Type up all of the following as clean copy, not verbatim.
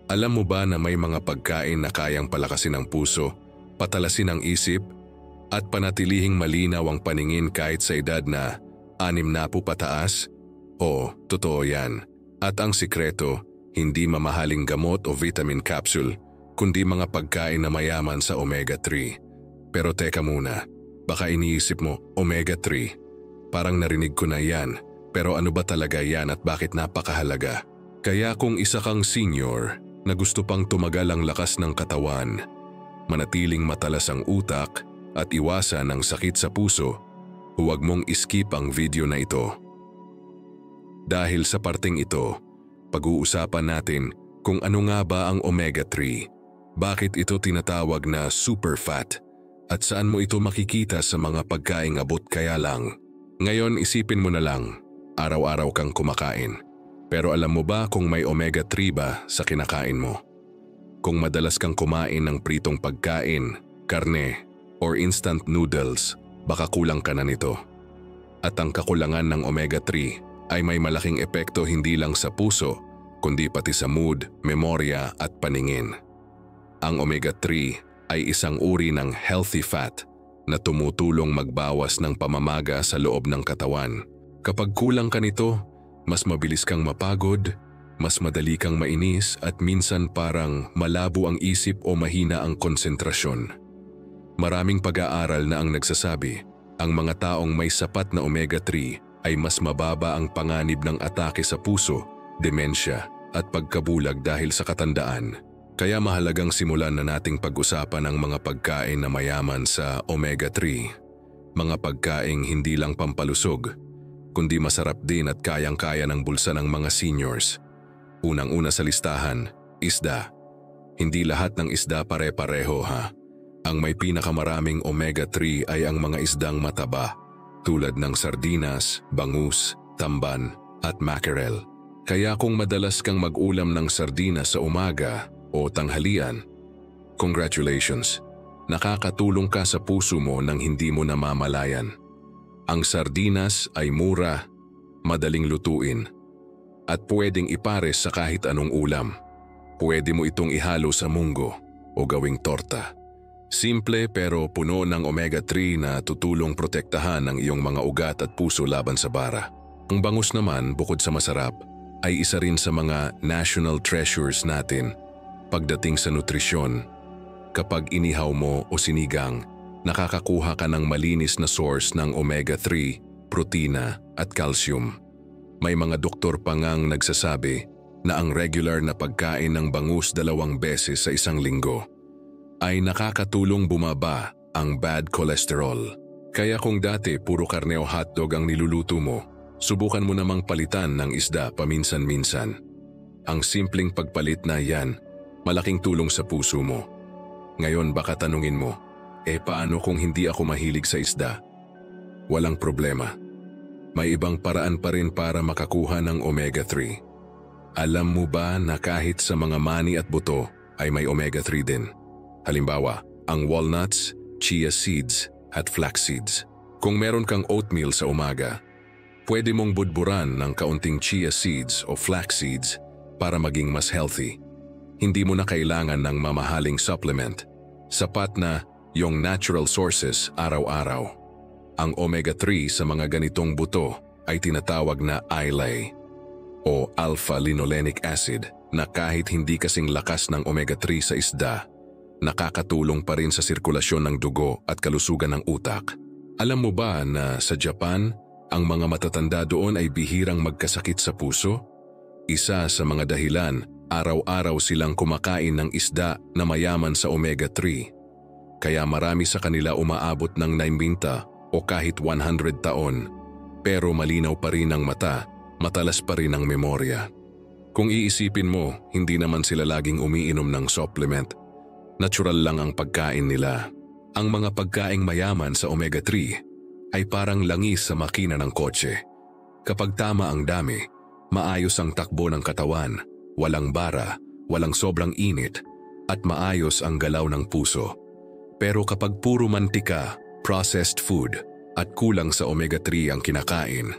Alam mo ba na may mga pagkain na kayang palakasin ang puso, patalasin ang isip, at panatilihing malinaw ang paningin kahit sa edad na 60 pataas? Oo, totoo yan. At ang sikreto, hindi mamahaling gamot o vitamin capsule, kundi mga pagkain na mayaman sa omega-3. Pero teka muna, baka iniisip mo, omega-3? Parang narinig ko na yan, pero ano ba talaga yan at bakit napakahalaga? Kaya kung isa kang senior na gusto pang tumagal ang lakas ng katawan, manatiling matalas ang utak at iwasan ang sakit sa puso, huwag mong iskip ang video na ito. Dahil sa parting ito, pag-uusapan natin kung ano nga ba ang omega-3, bakit ito tinatawag na super fat, at saan mo ito makikita sa mga pagkaing abot kaya lang. Ngayon isipin mo na lang, araw-araw kang kumakain. Pero alam mo ba kung may omega-3 ba sa kinakain mo? Kung madalas kang kumain ng pritong pagkain, karne, or instant noodles, baka kulang ka na nito. At ang kakulangan ng omega-3 ay may malaking epekto hindi lang sa puso, kundi pati sa mood, memorya at paningin. Ang omega-3 ay isang uri ng healthy fat na tumutulong magbawas ng pamamaga sa loob ng katawan. Kapag kulang ka nito, mas mabilis kang mapagod, mas madali kang mainis at minsan parang malabo ang isip o mahina ang konsentrasyon. Maraming pag-aaral na ang nagsasabi, ang mga taong may sapat na omega-3 ay mas mababa ang panganib ng atake sa puso, demensya at pagkabulag dahil sa katandaan. Kaya mahalagang simulan na nating pag-usapan ang mga pagkain na mayaman sa omega-3. Mga pagkaing hindi lang pampalusog, kundi masarap din at kayang-kaya ng bulsa ng mga seniors. Unang-una sa listahan, isda. Hindi lahat ng isda pare-pareho ha. Ang may pinakamaraming omega-3 ay ang mga isdang mataba, tulad ng sardinas, bangus, tamban, at mackerel. Kaya kung madalas kang mag-ulam ng sardinas sa umaga o tanghalian, congratulations! Nakakatulong ka sa puso mo nang hindi mo namamalayan. Ang sardinas ay mura, madaling lutuin, at pwedeng ipares sa kahit anong ulam. Pwede mo itong ihalo sa munggo o gawing torta. Simple pero puno ng omega-3 na tutulong protektahan ang iyong mga ugat at puso laban sa bara. Ang bangus naman, bukod sa masarap, ay isa rin sa mga national treasures natin pagdating sa nutrisyon. Kapag inihaw mo o sinigang, nakakakuha ka ng malinis na source ng omega-3, protina at calcium. May mga doktor pa ngang nagsasabi na ang regular na pagkain ng bangus 2 beses sa isang linggo ay nakakatulong bumaba ang bad cholesterol. Kaya kung dati puro karne o hotdog ang niluluto mo, subukan mo namang palitan ng isda paminsan-minsan. Ang simpleng pagpalit na yan, malaking tulong sa puso mo. Ngayon baka tanungin mo, paano kung hindi ako mahilig sa isda? Walang problema. May ibang paraan pa rin para makakuha ng omega-3. Alam mo ba na kahit sa mga mani at buto ay may omega-3 din? Halimbawa, ang walnuts, chia seeds at flax seeds. Kung meron kang oatmeal sa umaga, pwede mong budburan ng kaunting chia seeds o flax seeds para maging mas healthy. Hindi mo na kailangan ng mamahaling supplement. Sapat na yung natural sources araw-araw. Ang omega-3 sa mga ganitong buto ay tinatawag na ILA o alpha-linolenic acid na kahit hindi kasing lakas ng omega-3 sa isda, nakakatulong pa rin sa sirkulasyon ng dugo at kalusugan ng utak. Alam mo ba na sa Japan, ang mga matatanda doon ay bihirang magkasakit sa puso? Isa sa mga dahilan, araw-araw silang kumakain ng isda na mayaman sa omega-3. Kaya marami sa kanila umaabot ng 90 o kahit 100 taon, pero malinaw pa rin ang mata, matalas pa rin ang memorya. Kung iisipin mo, hindi naman sila laging umiinom ng supplement. Natural lang ang pagkain nila. Ang mga pagkaing mayaman sa omega-3 ay parang langis sa makina ng kotse. Kapag tama ang dami, maayos ang takbo ng katawan, walang bara, walang sobrang init, at maayos ang galaw ng puso. Pero kapag puro mantika, processed food, at kulang sa omega-3 ang kinakain,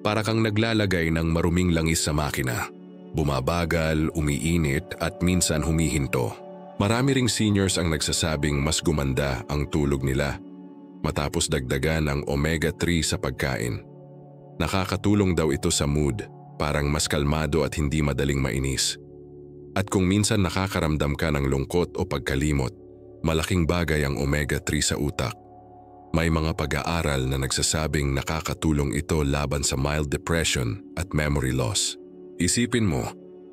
para kang naglalagay ng maruming langis sa makina. bumabagal, umiinit at minsan humihinto. Marami ring seniors ang nagsasabing mas gumanda ang tulog nila matapos dagdagan ang omega-3 sa pagkain. Nakakatulong daw ito sa mood, parang mas kalmado at hindi madaling mainis. At kung minsan nakakaramdam ka ng lungkot o pagkalimot, malaking bagay ang omega-3 sa utak. May mga pag-aaral na nagsasabing nakakatulong ito laban sa mild depression at memory loss. Isipin mo,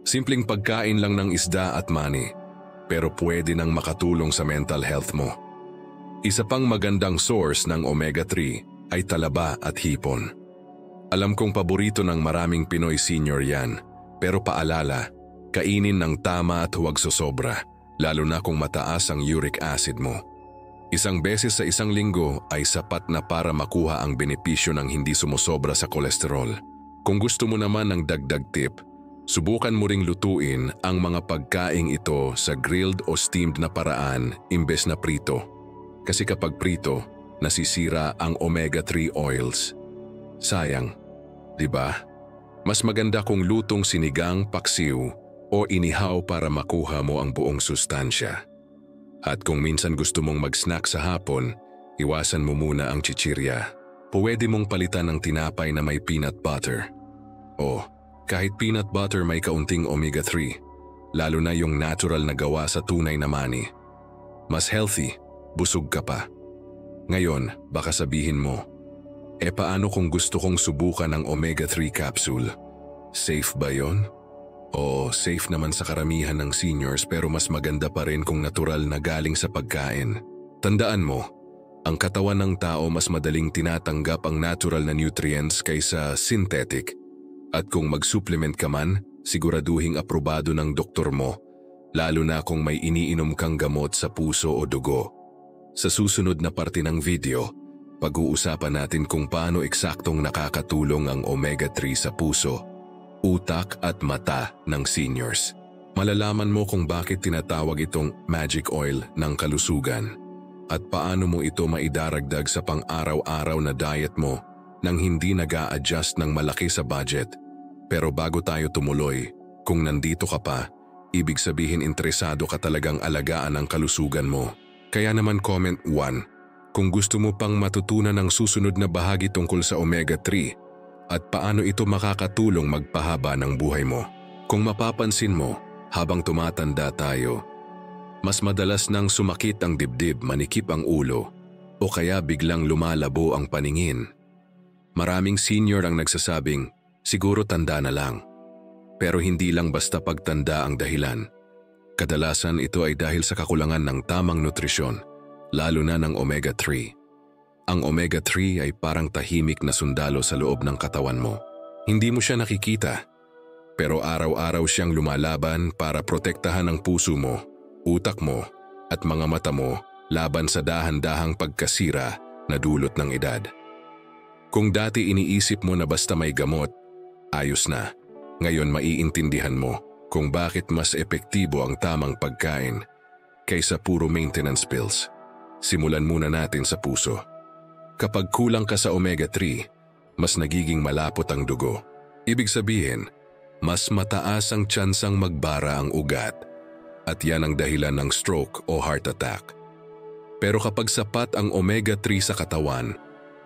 simpleng pagkain lang ng isda at mani, pero pwede nang makatulong sa mental health mo. Isa pang magandang source ng omega-3 ay talaba at hipon. Alam kong paborito ng maraming Pinoy senior yan, pero paalala, kainin ng tama at huwag sosobra, lalo na kung mataas ang uric acid mo. Isang beses sa isang linggo ay sapat na para makuha ang benepisyo ng hindi sumusobra sa kolesterol. Kung gusto mo naman ng dagdag tip, subukan mo ring lutuin ang mga pagkaing ito sa grilled o steamed na paraan imbes na prito. Kasi kapag prito, nasisira ang omega-3 oils. Sayang, di ba? Mas maganda kung lutong sinigang, paksiw o inihaw para makuha mo ang buong sustansya. At kung minsan gusto mong mag-snack sa hapon, iwasan mo muna ang chichirya. Pwede mong palitan ng tinapay na may peanut butter. O, kahit peanut butter may kaunting omega-3, lalo na yung natural na gawa sa tunay na mani. Mas healthy, busog ka pa. Ngayon, baka sabihin mo, paano kung gusto kong subukan ang omega-3 capsule? Safe ba yon? O safe naman sa karamihan ng seniors pero mas maganda pa rin kung natural na galing sa pagkain. Tandaan mo, ang katawan ng tao mas madaling tinatanggap ang natural na nutrients kaysa synthetic. At kung mag-supplement ka man, siguraduhing aprobado ng doktor mo, lalo na kung may iniinom kang gamot sa puso o dugo. Sa susunod na parte ng video, pag-uusapan natin kung paano eksaktong nakakatulong ang omega-3 sa puso, utak at mata ng seniors. Malalaman mo kung bakit tinatawag itong magic oil ng kalusugan at paano mo ito maidaragdag sa pang-araw-araw na diet mo nang hindi nag-a-adjust ng malaki sa budget. Pero bago tayo tumuloy, kung nandito ka pa, ibig sabihin interesado ka talagang alagaan ang kalusugan mo. Kaya naman comment 1 kung gusto mo pang matutunan ang susunod na bahagi tungkol sa omega-3 at paano ito makakatulong magpahaba ng buhay mo. Kung mapapansin mo, habang tumatanda tayo, mas madalas nang sumakit ang dibdib, manikip ang ulo, o kaya biglang lumalabo ang paningin. Maraming senior ang nagsasabing, siguro tanda na lang. Pero hindi lang basta pagtanda ang dahilan. Kadalasan ito ay dahil sa kakulangan ng tamang nutrisyon, lalo na ng omega-3. Ang omega-3 ay parang tahimik na sundalo sa loob ng katawan mo. Hindi mo siya nakikita, pero araw-araw siyang lumalaban para protektahan ang puso mo, utak mo, at mga mata mo laban sa dahan-dahang pagkasira na dulot ng edad. Kung dati iniisip mo na basta may gamot, ayos na. Ngayon maiintindihan mo kung bakit mas epektibo ang tamang pagkain kaysa puro maintenance pills. Simulan muna natin sa puso. Kapag kulang ka sa omega-3, mas nagiging malapot ang dugo. Ibig sabihin, mas mataas ang tsansang magbara ang ugat at yan ang dahilan ng stroke o heart attack. Pero kapag sapat ang omega-3 sa katawan,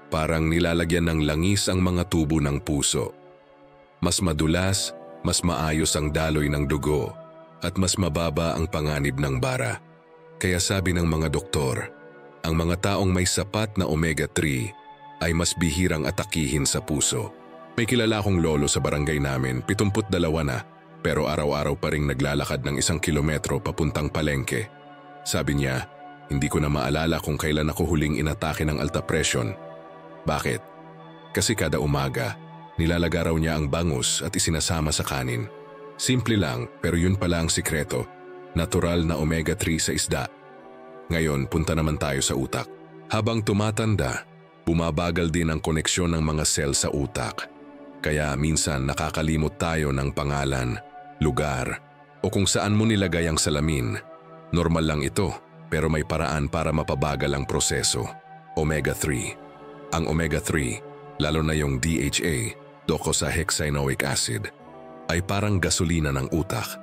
parang nilalagyan ng langis ang mga tubo ng puso. Mas madulas, mas maayos ang daloy ng dugo at mas mababa ang panganib ng bara. Kaya sabi ng mga doktor, ang mga taong may sapat na omega-3 ay mas bihirang atakihin sa puso. May kilala akong lolo sa barangay namin, 72 na, pero araw-araw pa ring naglalakad ng 1 kilometro papuntang palengke. Sabi niya, hindi ko na maalala kung kailan ako huling inatake ng alta presyon. Bakit? Kasi kada umaga, nilalaga raw niya ang bangus at isinasama sa kanin. Simple lang, pero yun pala ang sikreto, natural na omega-3 sa isda. Ngayon, punta naman tayo sa utak. Habang tumatanda, bumabagal din ang koneksyon ng mga sel sa utak. Kaya minsan nakakalimot tayo ng pangalan, lugar, o kung saan mo nilagay ang salamin. Normal lang ito, pero may paraan para mapabagal ang proseso. Omega-3. Ang omega-3, lalo na yung DHA, docosahexaenoic acid, ay parang gasolina ng utak.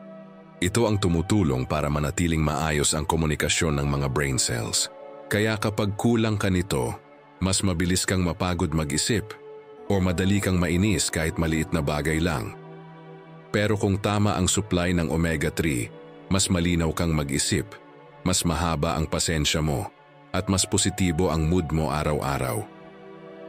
Ito ang tumutulong para manatiling maayos ang komunikasyon ng mga brain cells. Kaya kapag kulang ka nito, mas mabilis kang mapagod mag-isip o madali kang mainis kahit maliit na bagay lang. Pero kung tama ang supply ng omega-3, mas malinaw kang mag-isip, mas mahaba ang pasensya mo, at mas positibo ang mood mo araw-araw.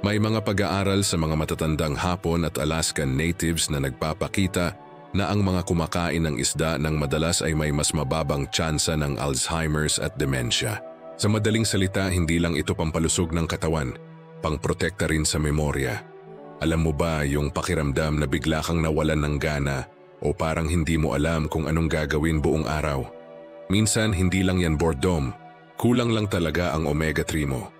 May mga pag-aaral sa mga matatandang Hapon at Alaskan natives na nagpapakita na ang mga kumakain ng isda ng madalas ay may mas mababang tsansa ng Alzheimer's at dementia. Sa madaling salita, hindi lang ito pampalusog ng katawan, pangprotekta rin sa memorya. Alam mo ba yung pakiramdam na bigla kang nawalan ng gana o parang hindi mo alam kung anong gagawin buong araw? Minsan hindi lang yan boredom, kulang lang talaga ang omega-3 mo.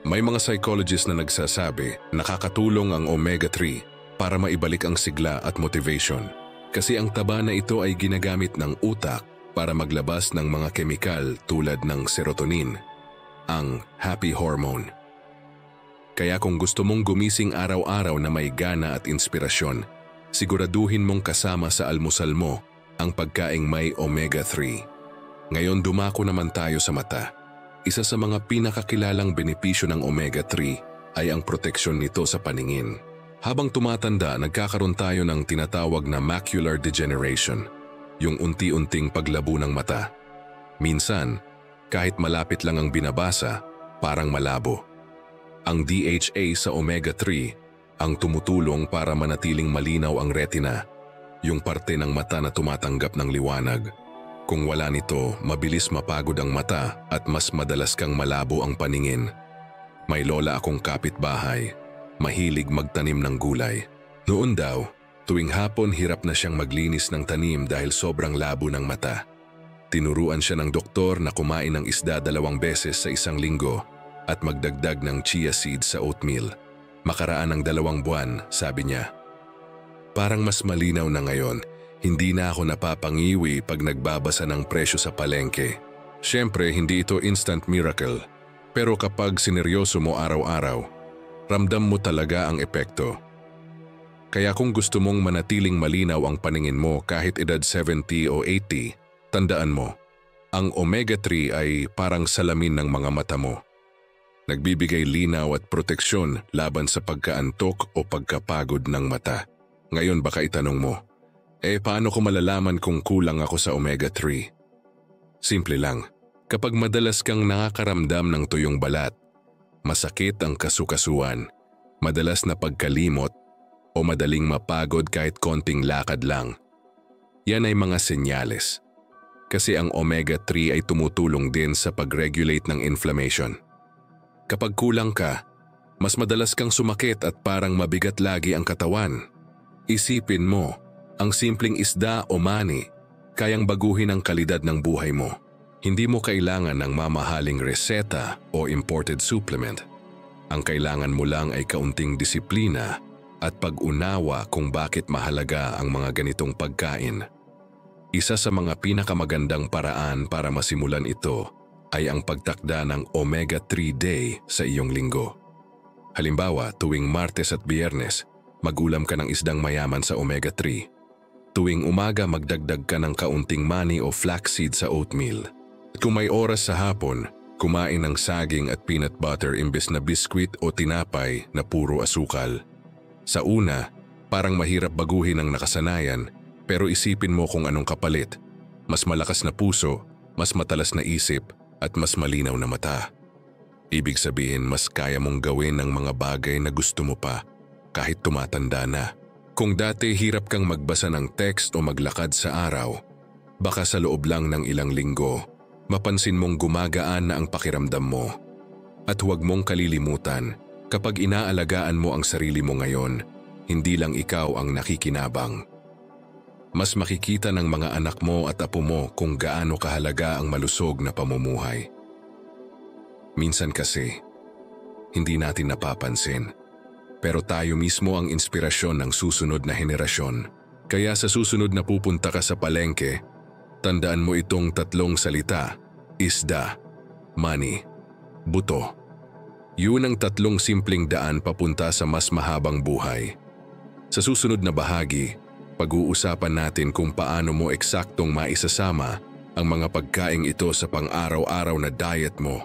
May mga psychologist na nagsasabi nakakatulong ang omega-3 para maibalik ang sigla at motivation. Kasi ang taba na ito ay ginagamit ng utak para maglabas ng mga kemikal tulad ng serotonin, ang happy hormone. Kaya kung gusto mong gumising araw-araw na may gana at inspirasyon, siguraduhin mong kasama sa almusal mo ang pagkaing may omega-3. Ngayon dumako naman tayo sa mata. Isa sa mga pinakakilalang benepisyo ng omega-3 ay ang proteksyon nito sa paningin. Habang tumatanda, nagkakaroon tayo ng tinatawag na macular degeneration, yung unti-unting paglabo ng mata. Minsan, kahit malapit lang ang binabasa, parang malabo. Ang DHA sa omega-3 ang tumutulong para manatiling malinaw ang retina, yung parte ng mata na tumatanggap ng liwanag. Kung wala nito, mabilis mapagod ang mata at mas madalas kang malabo ang paningin. May lola akong kapitbahay, mahilig magtanim ng gulay. Noon daw, tuwing hapon hirap na siyang maglinis ng tanim dahil sobrang labo ng mata. Tinuruan siya ng doktor na kumain ng isda 2 beses sa isang linggo at magdagdag ng chia seeds sa oatmeal. Makaraan ng 2 buwan, sabi niya. Parang mas malinaw na ngayon. Hindi na ako napapangiwi pag nagbabasa ng presyo sa palengke. Siyempre, hindi ito instant miracle. Pero kapag sineryoso mo araw-araw, ramdam mo talaga ang epekto. Kaya kung gusto mong manatiling malinaw ang paningin mo kahit edad 70 o 80, tandaan mo, ang omega-3 ay parang salamin ng mga mata mo. Nagbibigay linaw at proteksyon laban sa pagkaantok o pagkapagod ng mata. Ngayon baka itanong mo, paano ko malalaman kung kulang ako sa omega-3? Simple lang, kapag madalas kang nakakaramdam ng tuyong balat, masakit ang kasukasuan, madalas na pagkalimot, o madaling mapagod kahit konting lakad lang. Yan ay mga senyales. Kasi ang omega-3 ay tumutulong din sa pag-regulate ng inflammation. Kapag kulang ka, mas madalas kang sumakit at parang mabigat lagi ang katawan. Isipin mo, ang simpleng isda o mani, kayang baguhin ang kalidad ng buhay mo. Hindi mo kailangan ng mamahaling reseta o imported supplement. Ang kailangan mo lang ay kaunting disiplina at pag-unawa kung bakit mahalaga ang mga ganitong pagkain. Isa sa mga pinakamagandang paraan para masimulan ito ay ang pagtakda ng Omega-3 Day sa iyong linggo. Halimbawa, tuwing Martes at Biyernes, magulam ka ng isdang mayaman sa Omega-3. Tuwing umaga magdagdag ka ng kaunting mani o flaxseed sa oatmeal. At kung may oras sa hapon, kumain ng saging at peanut butter imbes na biskwit o tinapay na puro asukal. Sa una, parang mahirap baguhin ang nakasanayan, pero isipin mo kung anong kapalit. Mas malakas na puso, mas matalas na isip, at mas malinaw na mata. Ibig sabihin mas kaya mong gawin ang mga bagay na gusto mo pa kahit tumatanda na. Kung dati hirap kang magbasa ng text o maglakad sa araw, baka sa loob lang ng ilang linggo, mapansin mong gumagaan na ang pakiramdam mo. At huwag mong kalilimutan, kapag inaalagaan mo ang sarili mo ngayon, hindi lang ikaw ang nakikinabang. Mas makikita ng mga anak mo at apo mo kung gaano kahalaga ang malusog na pamumuhay. Minsan kasi, hindi natin napapansin. Pero tayo mismo ang inspirasyon ng susunod na henerasyon. Kaya sa susunod na pupunta ka sa palengke, tandaan mo itong 3 salita: isda, mani, buto. Yun ang 3 simpleng daan papunta sa mas mahabang buhay. Sa susunod na bahagi, Pag-uusapan natin kung paano mo eksaktong maisasama ang mga pagkaing ito sa pang-araw-araw na diet mo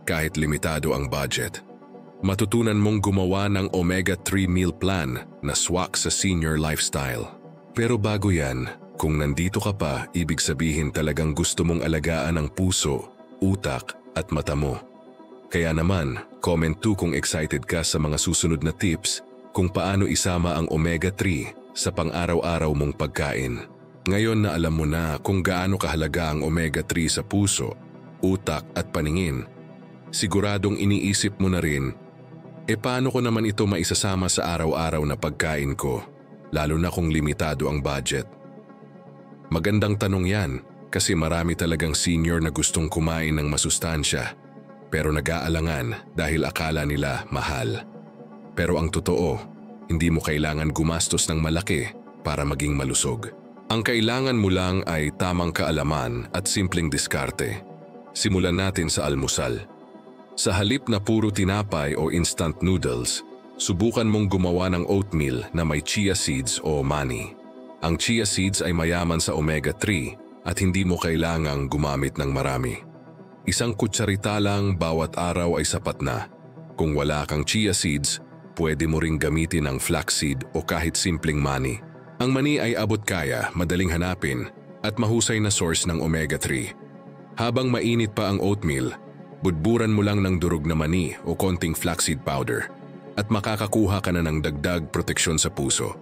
kahit limitado ang budget. Matutunan mong gumawa ng omega-3 meal plan na swak sa senior lifestyle. Pero bago yan, kung nandito ka pa, ibig sabihin talagang gusto mong alagaan ang puso, utak at mata mo. Kaya naman, comment 2 kung excited ka sa mga susunod na tips kung paano isama ang omega-3 sa pang-araw-araw mong pagkain. Ngayon na alam mo na kung gaano kahalaga ang omega-3 sa puso, utak at paningin, siguradong iniisip mo na rin, paano ko naman ito maisasama sa araw-araw na pagkain ko, lalo na kung limitado ang budget? Magandang tanong yan kasi marami talagang senior na gustong kumain ng masustansya pero nag-aalangan dahil akala nila mahal. Pero ang totoo, hindi mo kailangan gumastos ng malaki para maging malusog. Ang kailangan mo lang ay tamang kaalaman at simpleng diskarte. Simulan natin sa almusal. Sa halip na puro tinapay o instant noodles, subukan mong gumawa ng oatmeal na may chia seeds o mani. Ang chia seeds ay mayaman sa omega-3 at hindi mo kailangang gumamit ng marami. Isang kutsarita lang bawat araw ay sapat na. Kung wala kang chia seeds, pwede mo ring gamitin ang flaxseed o kahit simpleng mani. Ang mani ay abot kaya, madaling hanapin at mahusay na source ng omega-3. Habang mainit pa ang oatmeal, budburan mo lang ng durog na mani o konting flaxseed powder at makakakuha ka na ng dagdag proteksyon sa puso.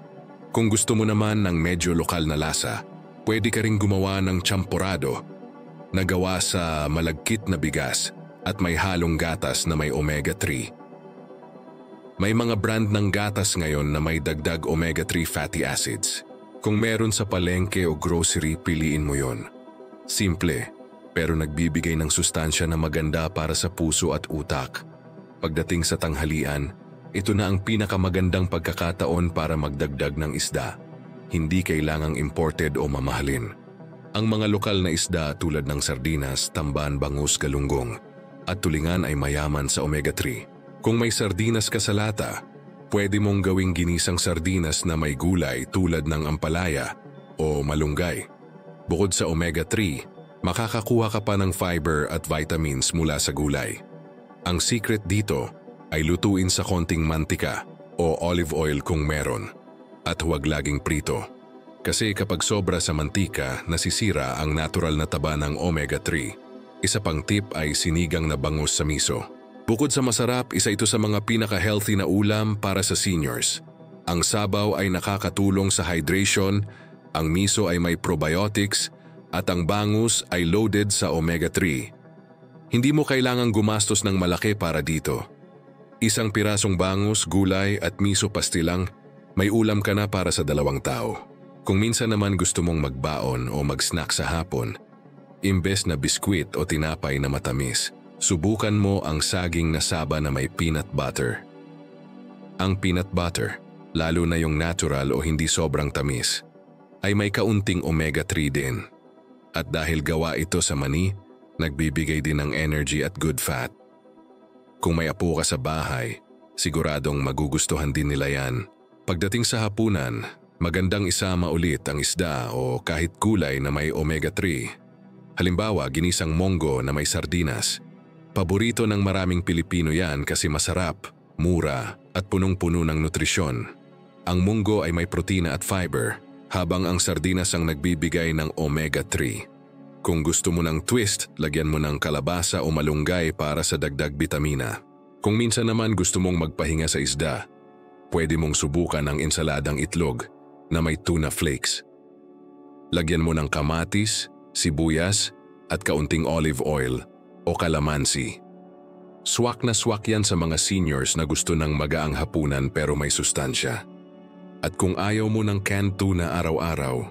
Kung gusto mo naman ng medyo lokal na lasa, pwede ka ring gumawa ng champorado na gawa sa malagkit na bigas at may halong gatas na may omega-3. May mga brand ng gatas ngayon na may dagdag omega-3 fatty acids. Kung meron sa palengke o grocery, piliin mo yon. Simple, pero nagbibigay ng sustansya na maganda para sa puso at utak. Pagdating sa tanghalian, ito na ang pinakamagandang pagkakataon para magdagdag ng isda. Hindi kailangang imported o mamahalin. Ang mga lokal na isda tulad ng sardinas, tamban, bangus, galunggong at tulingan ay mayaman sa omega-3. Kung may sardinas ka sa lata, pwede mong gawing ginisang sardinas na may gulay tulad ng ampalaya o malunggay. Bukod sa omega-3, makakakuha ka pa ng fiber at vitamins mula sa gulay. Ang secret dito ay lutuin sa konting mantika o olive oil kung meron at huwag laging prito. Kasi kapag sobra sa mantika, nasisira ang natural na taba ng omega-3. Isa pang tip ay sinigang na bangus sa miso. Bukod sa masarap, isa ito sa mga pinaka-healthy na ulam para sa seniors. Ang sabaw ay nakakatulong sa hydration, ang miso ay may probiotics, at ang bangus ay loaded sa omega-3. Hindi mo kailangang gumastos ng malaki para dito. Isang pirasong bangus, gulay at miso pastilang, may ulam ka na para sa 2 tao. Kung minsan naman gusto mong magbaon o mag-snack sa hapon, imbes na biskwit o tinapay na matamis, subukan mo ang saging na saba na may peanut butter. Ang peanut butter, lalo na yung natural o hindi sobrang tamis, ay may kaunting omega-3 din. At dahil gawa ito sa mani, nagbibigay din ng energy at good fat. Kung may apo ka sa bahay, siguradong magugustuhan din nila yan. Pagdating sa hapunan, magandang isama ulit ang isda o kahit gulay na may omega-3. Halimbawa, ginisang monggo na may sardinas. Paborito ng maraming Pilipino yan kasi masarap, mura at punong-puno ng nutrisyon. Ang munggo ay may protina at fiber, habang ang sardinas ang nagbibigay ng omega-3. Kung gusto mo ng twist, lagyan mo ng kalabasa o malunggay para sa dagdag bitamina. Kung minsan naman gusto mong magpahinga sa isda, pwede mong subukan ang ensaladang itlog na may tuna flakes. Lagyan mo ng kamatis, sibuyas at kaunting olive oil o kalamansi. Swak na swak yan sa mga seniors na gusto ng magaang hapunan pero may sustansya. At kung ayaw mo ng canned tuna araw-araw,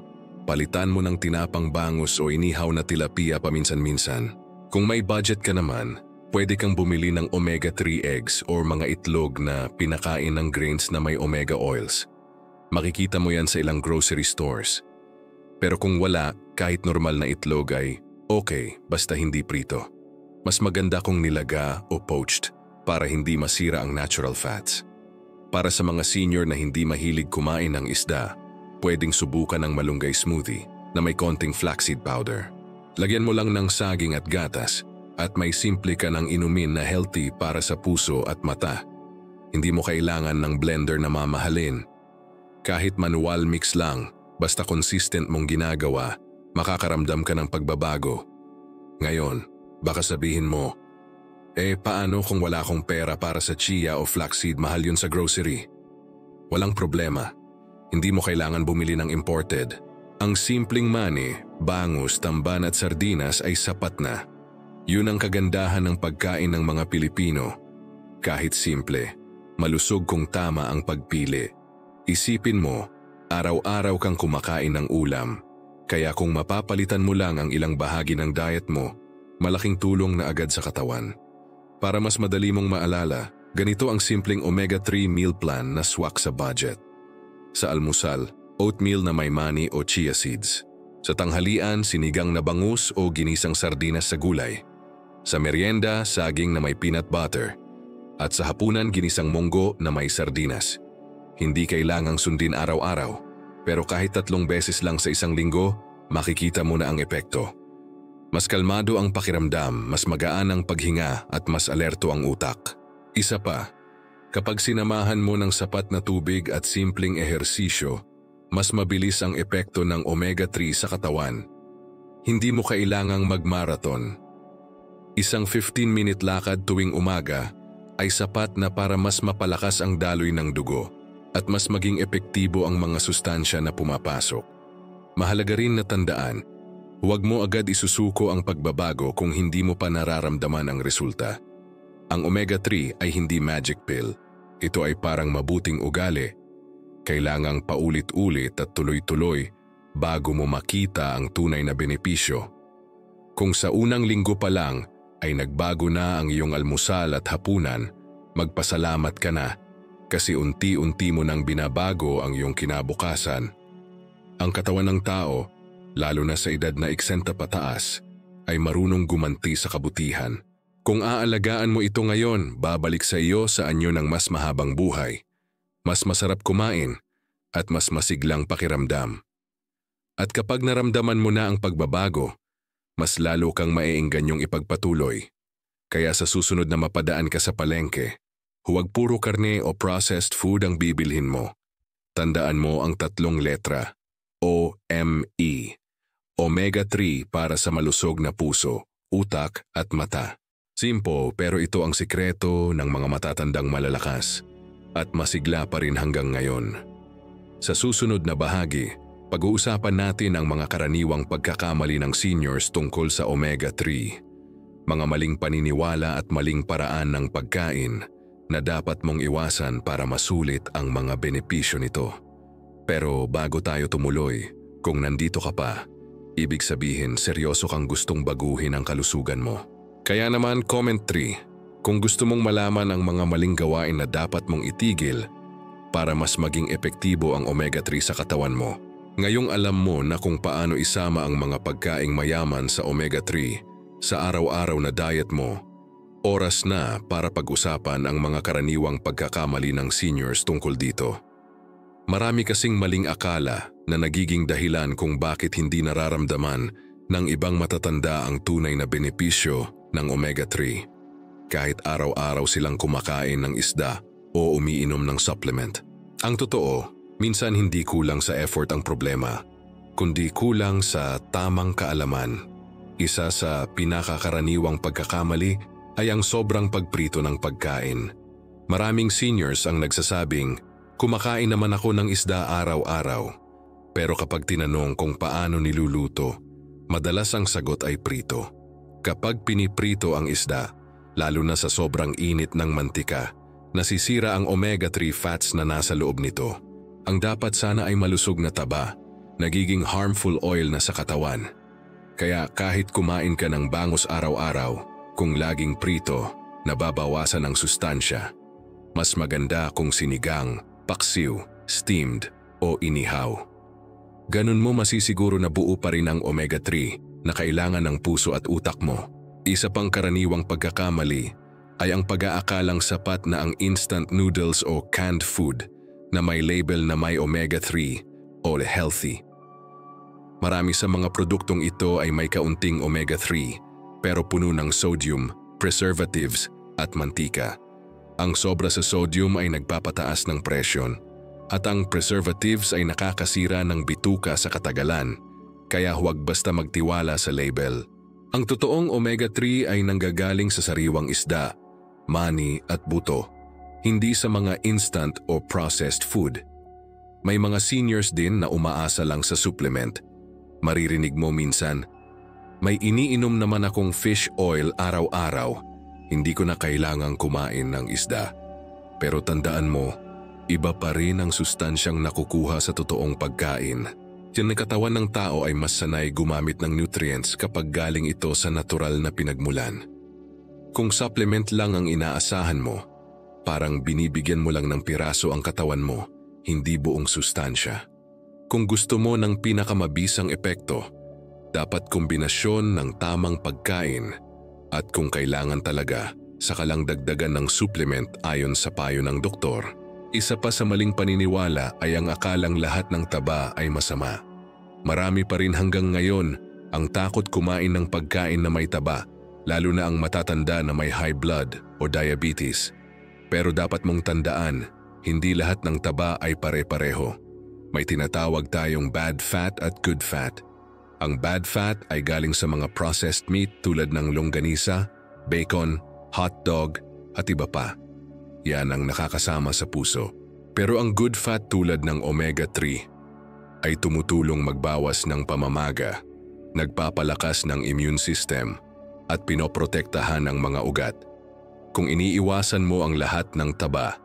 palitan mo ng tinapang bangus o inihaw na tilapia paminsan-minsan. Kung may budget ka naman, pwede kang bumili ng omega-3 eggs o mga itlog na pinakain ng grains na may omega oils. Makikita mo yan sa ilang grocery stores. Pero kung wala, kahit normal na itlog ay okay, basta hindi prito. Mas maganda kung nilaga o poached para hindi masira ang natural fats. Para sa mga senior na hindi mahilig kumain ng isda, pwedeng subukan ng malunggay smoothie na may konting flaxseed powder. Lagyan mo lang ng saging at gatas at may simple ka ng inumin na healthy para sa puso at mata. Hindi mo kailangan ng blender na mamahalin. Kahit manual mix lang, basta consistent mong ginagawa, makakaramdam ka ng pagbabago. Ngayon, baka sabihin mo, paano kung wala akong pera para sa chia o flaxseed, mahal yun sa grocery? Walang problema. Hindi mo kailangan bumili ng imported. Ang simpleng mani, bangus, tamban at sardinas ay sapat na. Yun ang kagandahan ng pagkain ng mga Pilipino. Kahit simple, malusog kung tama ang pagpili. Isipin mo, araw-araw kang kumakain ng ulam. Kaya kung mapapalitan mo lang ang ilang bahagi ng diet mo, malaking tulong na agad sa katawan. Para mas madali mong maalala, ganito ang simpleng omega-3 meal plan na swak sa budget. Sa almusal, oatmeal na may mani o chia seeds. Sa tanghalian, sinigang na bangus o ginisang sardinas sa gulay. Sa merienda, saging na may peanut butter. At sa hapunan, ginisang munggo na may sardinas. Hindi kailangang sundin araw-araw, pero kahit 3 beses lang sa isang linggo, makikita mo na ang epekto. Mas kalmado ang pakiramdam, mas magaan ang paghinga at mas alerto ang utak. Isa pa, kapag sinamahan mo ng sapat na tubig at simpleng ehersisyo, mas mabilis ang epekto ng omega-3 sa katawan. Hindi mo kailangang mag-marathon. Isang 15-minute lakad tuwing umaga ay sapat na para mas mapalakas ang daloy ng dugo at mas maging epektibo ang mga sustansya na pumapasok. Mahalaga rin na tandaan, huwag mo agad isusuko ang pagbabago kung hindi mo pa nararamdaman ang resulta. Ang omega-3 ay hindi magic pill. Ito ay parang mabuting ugali. Kailangang paulit-ulit at tuloy-tuloy bago mo makita ang tunay na benepisyo. Kung sa unang linggo pa lang ay nagbago na ang iyong almusal at hapunan, magpasalamat ka na kasi unti-unti mo nang binabago ang iyong kinabukasan. Ang katawan ng tao, lalo na sa edad na 60 pataas, ay marunong gumanti sa kabutihan. Kung aalagaan mo ito ngayon, babalik sa iyo sa anyo ng mas mahabang buhay, mas masarap kumain, at mas masiglang pakiramdam. At kapag naramdaman mo na ang pagbabago, mas lalo kang maeenganyong ipagpatuloy. Kaya sa susunod na mapadaan ka sa palengke, huwag puro karne o processed food ang bibilhin mo. Tandaan mo ang 3 letra, OME. Omega-3 para sa malusog na puso, utak at mata. Simple pero ito ang sikreto ng mga matatandang malalakas at masigla pa rin hanggang ngayon. Sa susunod na bahagi, pag-uusapan natin ang mga karaniwang pagkakamali ng seniors tungkol sa omega-3, mga maling paniniwala at maling paraan ng pagkain na dapat mong iwasan para masulit ang mga benepisyo nito. Pero bago tayo tumuloy, kung nandito ka pa, ibig sabihin seryoso kang gustong baguhin ang kalusugan mo. Kaya naman comment 3 kung gusto mong malaman ang mga maling gawain na dapat mong itigil para mas maging epektibo ang omega-3 sa katawan mo. Ngayong alam mo na kung paano isama ang mga pagkaing mayaman sa omega-3 sa araw-araw na diet mo, oras na para pag-usapan ang mga karaniwang pagkakamali ng seniors tungkol dito. Marami kasing maling akala na nagiging dahilan kung bakit hindi nararamdaman ng ibang matatanda ang tunay na benepisyo ng omega-3. Kahit araw-araw silang kumakain ng isda o umiinom ng supplement. Ang totoo, minsan hindi kulang sa effort ang problema, kundi kulang sa tamang kaalaman. Isa sa pinakakaraniwang pagkakamali ay ang sobrang pagprito ng pagkain. Maraming seniors ang nagsasabing, kumakain naman ako ng isda araw-araw. Pero kapag tinanong kung paano niluluto, madalas ang sagot ay prito. Kapag piniprito ang isda, lalo na sa sobrang init ng mantika, nasisira ang omega-3 fats na nasa loob nito. Ang dapat sana ay malusog na taba, nagiging harmful oil na sa katawan. Kaya kahit kumain ka ng bangus araw-araw, kung laging prito, nababawasan ang sustansya. Mas maganda kung sinigang, paksiw, steamed o inihaw. Ganun mo masisiguro na buo pa rin ang omega-3 na kailangan ng puso at utak mo. Isa pang karaniwang pagkakamali ay ang pag-aakalang sapat na ang instant noodles o canned food na may label na may omega-3 o o healthy. Marami sa mga produktong ito ay may kaunting omega-3 pero puno ng sodium, preservatives at mantika. Ang sobra sa sodium ay nagpapataas ng presyon at ang preservatives ay nakakasira ng bituka sa katagalan, kaya huwag basta magtiwala sa label. Ang totoong omega-3 ay nanggagaling sa sariwang isda, mani at buto, hindi sa mga instant o processed food. May mga seniors din na umaasa lang sa supplement. Maririnig mo minsan, may iniinom naman akong fish oil araw-araw, hindi ko na kailangang kumain ng isda. Pero tandaan mo, iba pa rin ang sustansyang nakukuha sa totoong pagkain. Yung katawan ng tao ay mas sanay gumamit ng nutrients kapag galing ito sa natural na pinagmulan. Kung supplement lang ang inaasahan mo, parang binibigyan mo lang ng piraso ang katawan mo, hindi buong sustansya. Kung gusto mo ng pinakamabisang epekto, dapat kombinasyon ng tamang pagkain at kung kailangan talaga, saka lang dagdagan ng supplement ayon sa payo ng doktor. Isa pa sa maling paniniwala ay ang akalang lahat ng taba ay masama. Marami pa rin hanggang ngayon ang takot kumain ng pagkain na may taba, lalo na ang matatanda na may high blood o diabetes. Pero dapat mong tandaan, hindi lahat ng taba ay pare-pareho. May tinatawag tayong bad fat at good fat. Ang bad fat ay galing sa mga processed meat tulad ng longganisa, bacon, hotdog at iba pa. Yan ang nakakasama sa puso. Pero ang good fat tulad ng omega-3 ay tumutulong magbawas ng pamamaga, nagpapalakas ng immune system at pinoprotektahan ang mga ugat. Kung iniiwasan mo ang lahat ng taba,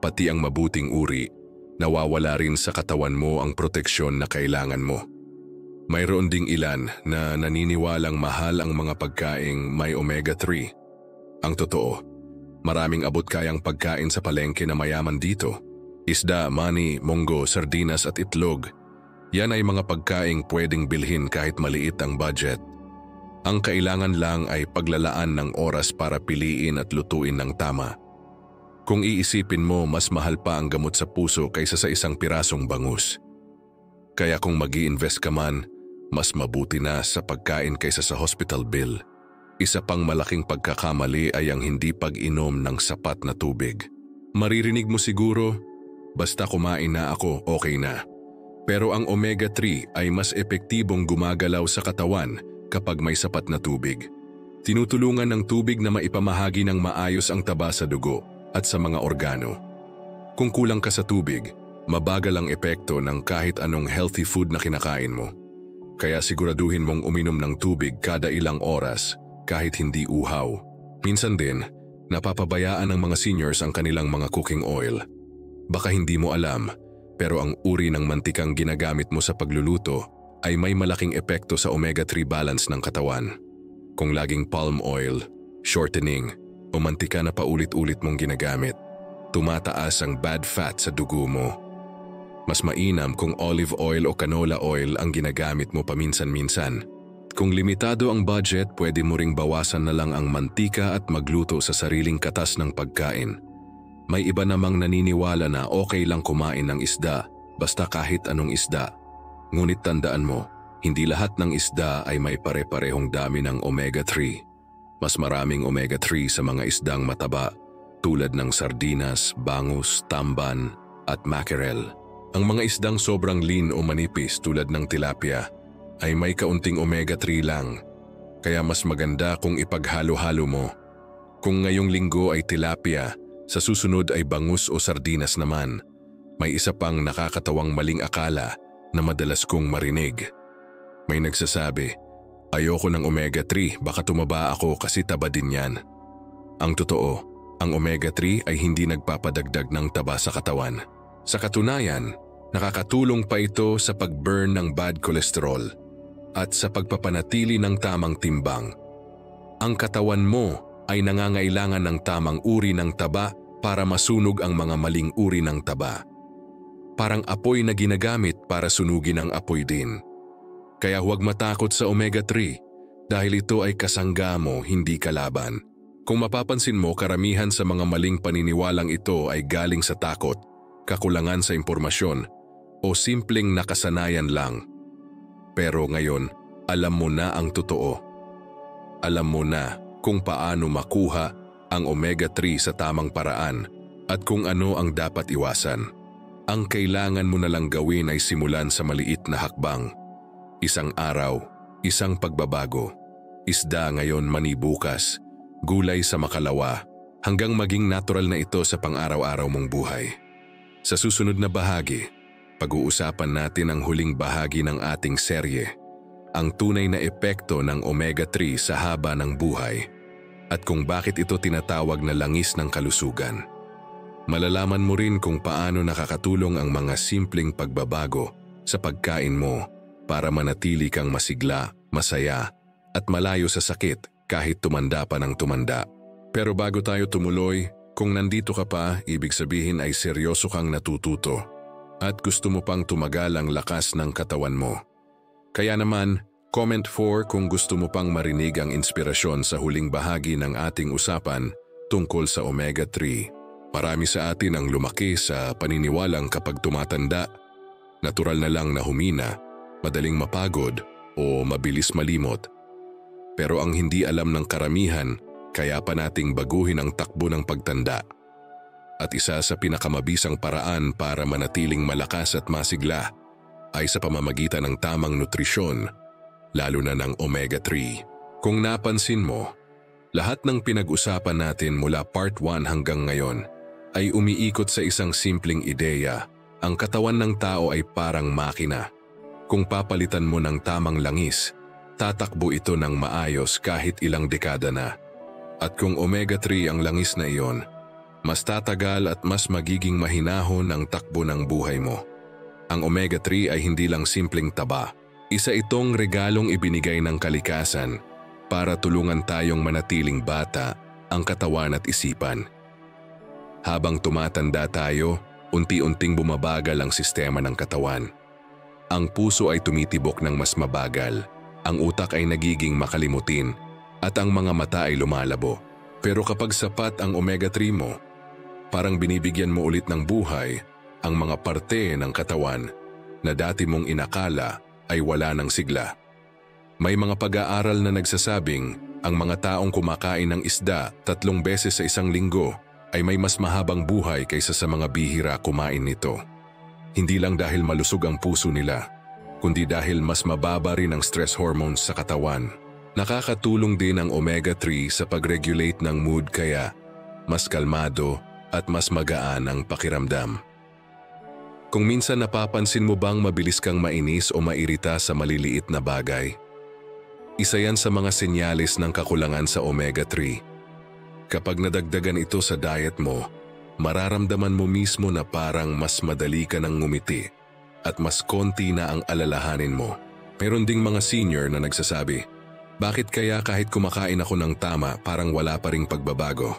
pati ang mabuting uri, nawawala rin sa katawan mo ang proteksyon na kailangan mo. Mayroon ding ilan na naniniwalang mahal ang mga pagkaing may omega-3. Ang totoo, maraming abot kayang pagkain sa palengke na mayaman dito. Isda, mani, monggo, sardinas at itlog. Yan ay mga pagkaing pwedeng bilhin kahit maliit ang budget. Ang kailangan lang ay paglalaan ng oras para piliin at lutuin ng tama. Kung iisipin mo, mas mahal pa ang gamot sa puso kaysa sa isang pirasong bangus. Kaya kung mag-i-invest ka man, mas mabuti na sa pagkain kaysa sa hospital bill. Isa pang malaking pagkakamali ay ang hindi pag-inom ng sapat na tubig. Maririnig mo siguro, basta kumain na ako, okay na. Pero ang omega-3 ay mas epektibong gumagalaw sa katawan kapag may sapat na tubig. Tinutulungan ng tubig na maipamahagi ng maayos ang taba sa dugo at sa mga organo. Kung kulang ka sa tubig, mabagal ang epekto ng kahit anong healthy food na kinakain mo. Kaya siguraduhin mong uminom ng tubig kada ilang oras kahit hindi uhaw. Minsan din, napapabayaan ng mga seniors ang kanilang mga cooking oil. Baka hindi mo alam, pero ang uri ng mantikang ginagamit mo sa pagluluto ay may malaking epekto sa omega-3 balance ng katawan. Kung laging palm oil, shortening, o mantika na paulit-ulit mong ginagamit, tumataas ang bad fat sa dugo mo. Mas mainam kung olive oil o canola oil ang ginagamit mo paminsan-minsan. Kung limitado ang budget, pwede mo ring bawasan na lang ang mantika at magluto sa sariling katas ng pagkain. May iba namang naniniwala na okay lang kumain ng isda, basta kahit anong isda. Ngunit tandaan mo, hindi lahat ng isda ay may pare-parehong dami ng omega-3. Mas maraming omega-3 sa mga isdang mataba tulad ng sardinas, bangus, tamban at mackerel. Ang mga isdang sobrang lean o manipis tulad ng tilapia ay may kaunting omega-3 lang, kaya mas maganda kung ipaghalo-halo mo. Kung ngayong linggo ay tilapia, sa susunod ay bangus o sardinas naman. May isa pang nakakatawang maling akala na madalas kong marinig. May nagsasabi, ayoko ng omega-3, baka tumaba ako kasi taba din yan. Ang totoo, ang omega-3 ay hindi nagpapadagdag ng taba sa katawan. Sa katunayan, nakakatulong pa ito sa pag-burn ng bad cholesterol at sa pagpapanatili ng tamang timbang. Ang katawan mo ay nangangailangan ng tamang uri ng taba para masunog ang mga maling uri ng taba. Parang apoy na ginagamit para sunugin ang apoy din. Kaya huwag matakot sa omega-3 dahil ito ay kasangga mo, hindi kalaban. Kung mapapansin mo, karamihan sa mga maling paniniwalang ito ay galing sa takot, kakulangan sa impormasyon, o simpleng nakasanayan lang. Pero ngayon, alam mo na ang totoo. Alam mo na kung paano makuha ang omega-3 sa tamang paraan at kung ano ang dapat iwasan. Ang kailangan mo na lang gawin ay simulan sa maliit na hakbang. Isang araw, isang pagbabago. Isda ngayon, mani bukas. Gulay sa makalawa, hanggang maging natural na ito sa pang-araw-araw mong buhay. Sa susunod na bahagi, pag-uusapan natin ang huling bahagi ng ating serye, ang tunay na epekto ng omega-3 sa haba ng buhay at kung bakit ito tinatawag na langis ng kalusugan. Malalaman mo rin kung paano nakakatulong ang mga simpleng pagbabago sa pagkain mo para manatili kang masigla, masaya at malayo sa sakit kahit tumanda pa ng tumanda. Pero bago tayo tumuloy, kung nandito ka pa, ibig sabihin ay seryoso kang natututo at gusto mo pang tumagal ang lakas ng katawan mo. Kaya naman, comment 4 kung gusto mo pang marinig ang inspirasyon sa huling bahagi ng ating usapan tungkol sa omega-3. Marami sa atin ang lumaki sa paniniwalang kapag tumatanda, natural na lang na humina, madaling mapagod o mabilis malimot. Pero ang hindi alam ng karamihan, kaya pa nating baguhin ang takbo ng pagtanda. At isa sa pinakamabisang paraan para manatiling malakas at masigla ay sa pamamagitan ng tamang nutrisyon, lalo na ng omega-3. Kung napansin mo, lahat ng pinag-usapan natin mula part 1 hanggang ngayon ay umiikot sa isang simpleng ideya. Ang katawan ng tao ay parang makina. Kung papalitan mo ng tamang langis, tatakbo ito ng maayos kahit ilang dekada na. At kung omega-3 ang langis na iyon, mas tatagal at mas magiging mahinahon ang takbo ng buhay mo. Ang omega-3 ay hindi lang simpleng taba. Isa itong regalong ibinigay ng kalikasan para tulungan tayong manatiling bata ang katawan at isipan. Habang tumatanda tayo, unti-unting bumabagal ang sistema ng katawan. Ang puso ay tumitibok ng mas mabagal, ang utak ay nagiging makalimutin, at ang mga mata ay lumalabo. Pero kapag sapat ang omega-3 mo, parang binibigyan mo ulit ng buhay ang mga parte ng katawan na dati mong inakala ay wala ng sigla. May mga pag-aaral na nagsasabing ang mga taong kumakain ng isda 3 beses sa isang linggo ay may mas mahabang buhay kaysa sa mga bihira kumain nito. Hindi lang dahil malusog ang puso nila, kundi dahil mas mababa rin ang stress hormones sa katawan. Nakakatulong din ang omega-3 sa pag-regulate ng mood kaya mas kalmado at mas magaan ang pakiramdam. Kung minsan napapansin mo bang mabilis kang mainis o mairita sa maliliit na bagay? Isa yan sa mga senyales ng kakulangan sa omega-3. Kapag nadagdagan ito sa diet mo, mararamdaman mo mismo na parang mas madali ka nang ngumiti at mas konti na ang alalahanin mo. Meron ding mga senior na nagsasabi, bakit kaya kahit kumakain ako ng tama parang wala pa ring pagbabago?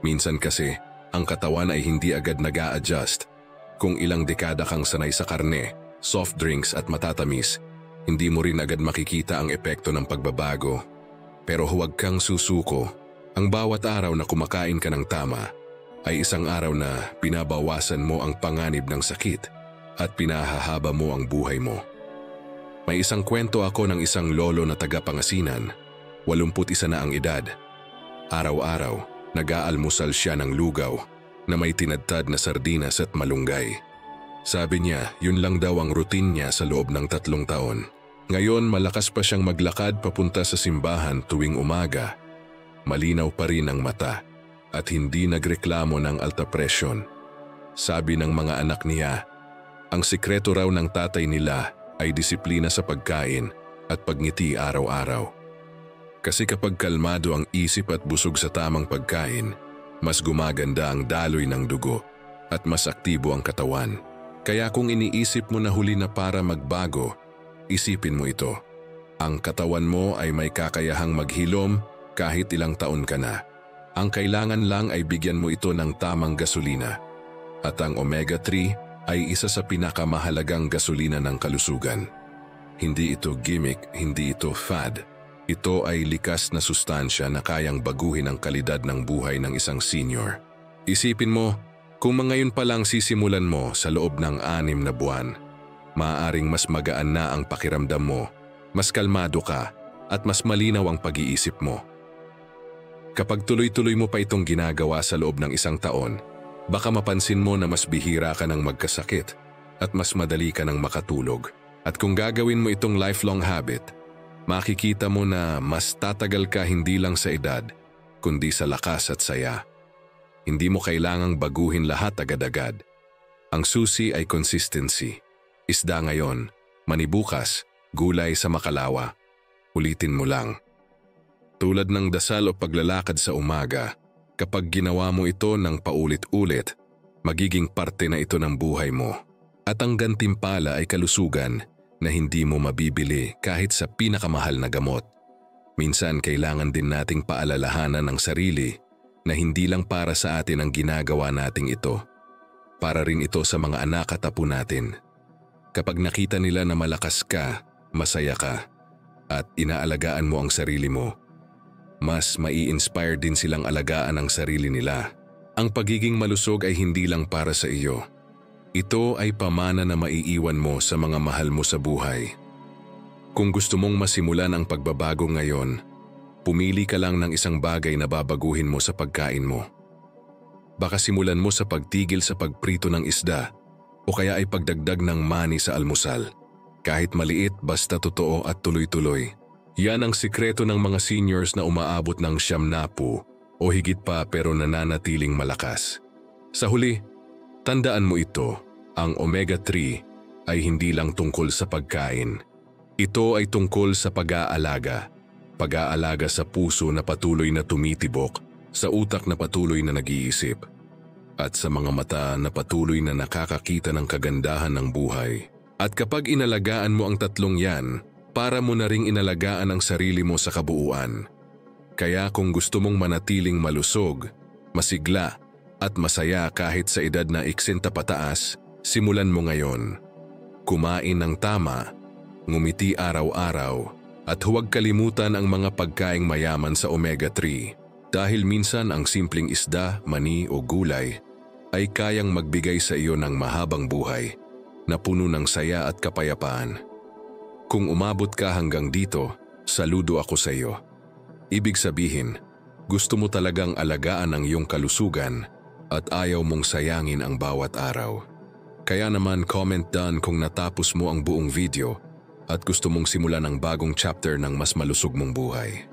Minsan kasi, ang katawan ay hindi agad nag-a-adjust. Kung ilang dekada kang sanay sa karne, soft drinks at matatamis, hindi mo rin agad makikita ang epekto ng pagbabago. Pero huwag kang susuko. Ang bawat araw na kumakain ka ng tama ay isang araw na binabawasan mo ang panganib ng sakit at pinahahaba mo ang buhay mo. May isang kwento ako ng isang lolo na taga-Pangasinan, 81 na ang edad. Araw-araw, nag-aalmusal siya ng lugaw na may tinadtad na sardinas at malunggay. Sabi niya, yun lang daw ang routine niya sa loob ng 3 taon. Ngayon, malakas pa siyang maglakad papunta sa simbahan tuwing umaga. Malinaw pa rin ang mata at hindi nagreklamo ng alta presyon. Sabi ng mga anak niya, ang sikreto raw ng tatay nila ay disiplina sa pagkain at pagngiti araw-araw. Kasi kapag kalmado ang isip at busog sa tamang pagkain, mas gumaganda ang daloy ng dugo at mas aktibo ang katawan. Kaya kung iniisip mo na huli na para magbago, isipin mo ito. Ang katawan mo ay may kakayahang maghilom kahit ilang taon ka na. Ang kailangan lang ay bigyan mo ito ng tamang gasolina. At ang omega-3 ay isa sa pinakamahalagang gasolina ng kalusugan. Hindi ito gimmick, hindi ito fad. Ito ay likas na sustansya na kayang baguhin ang kalidad ng buhay ng isang senior. Isipin mo, kung ngayon pa lang sisimulan mo sa loob ng 6 na buwan, maaaring mas magaan na ang pakiramdam mo, mas kalmado ka, at mas malinaw ang pag-iisip mo. Kapag tuloy-tuloy mo pa itong ginagawa sa loob ng 1 taon, baka mapansin mo na mas bihira ka ng magkasakit at mas madali ka ng makatulog. At kung gagawin mo itong lifelong habit, makikita mo na mas tatagal ka hindi lang sa edad, kundi sa lakas at saya. Hindi mo kailangang baguhin lahat agad-agad. Ang susi ay consistency. Isda ngayon, manibukas, gulay sa makalawa. Ulitin mo lang. Tulad ng dasal o paglalakad sa umaga, kapag ginawa mo ito ng paulit-ulit, magiging parte na ito ng buhay mo. At ang gantimpala ay kalusugan na hindi mo mabibili kahit sa pinakamahal na gamot. Minsan kailangan din nating paalalahanan ng sarili na hindi lang para sa atin ang ginagawa nating ito. Para rin ito sa mga anak at apo natin. Kapag nakita nila na malakas ka, masaya ka, at inaalagaan mo ang sarili mo, mas mai-inspire din silang alagaan ang sarili nila. Ang pagiging malusog ay hindi lang para sa iyo. Ito ay pamana na maiiwan mo sa mga mahal mo sa buhay. Kung gusto mong masimulan ang pagbabago ngayon, pumili ka lang ng isang bagay na babaguhin mo sa pagkain mo. Baka simulan mo sa pagtigil sa pagprito ng isda o kaya ay pagdagdag ng mani sa almusal. Kahit maliit basta totoo at tuloy-tuloy. Yan ang sikreto ng mga seniors na umaabot ng 90 o higit pa pero nananatiling malakas. Sa huli, tandaan mo ito, ang omega-3 ay hindi lang tungkol sa pagkain. Ito ay tungkol sa pag-aalaga. Pag-aalaga sa puso na patuloy na tumitibok, sa utak na patuloy na nag-iisip, at sa mga mata na patuloy na nakakakita ng kagandahan ng buhay. At kapag inalagaan mo ang tatlong yan, para mo na ring inalagaan ang sarili mo sa kabuuan. Kaya kung gusto mong manatiling malusog, masigla, at masaya kahit sa edad na 60 pataas, simulan mo ngayon. Kumain ng tama, ngumiti araw-araw, at huwag kalimutan ang mga pagkaing mayaman sa omega-3 dahil minsan ang simpleng isda, mani o gulay ay kayang magbigay sa iyo ng mahabang buhay na puno ng saya at kapayapaan. Kung umabot ka hanggang dito, saludo ako sa iyo. Ibig sabihin, gusto mo talagang alagaan ang iyong kalusugan at ayaw mong sayangin ang bawat araw. Kaya naman comment down kung natapos mo ang buong video at gusto mong simulan ang bagong chapter ng mas malusog mong buhay.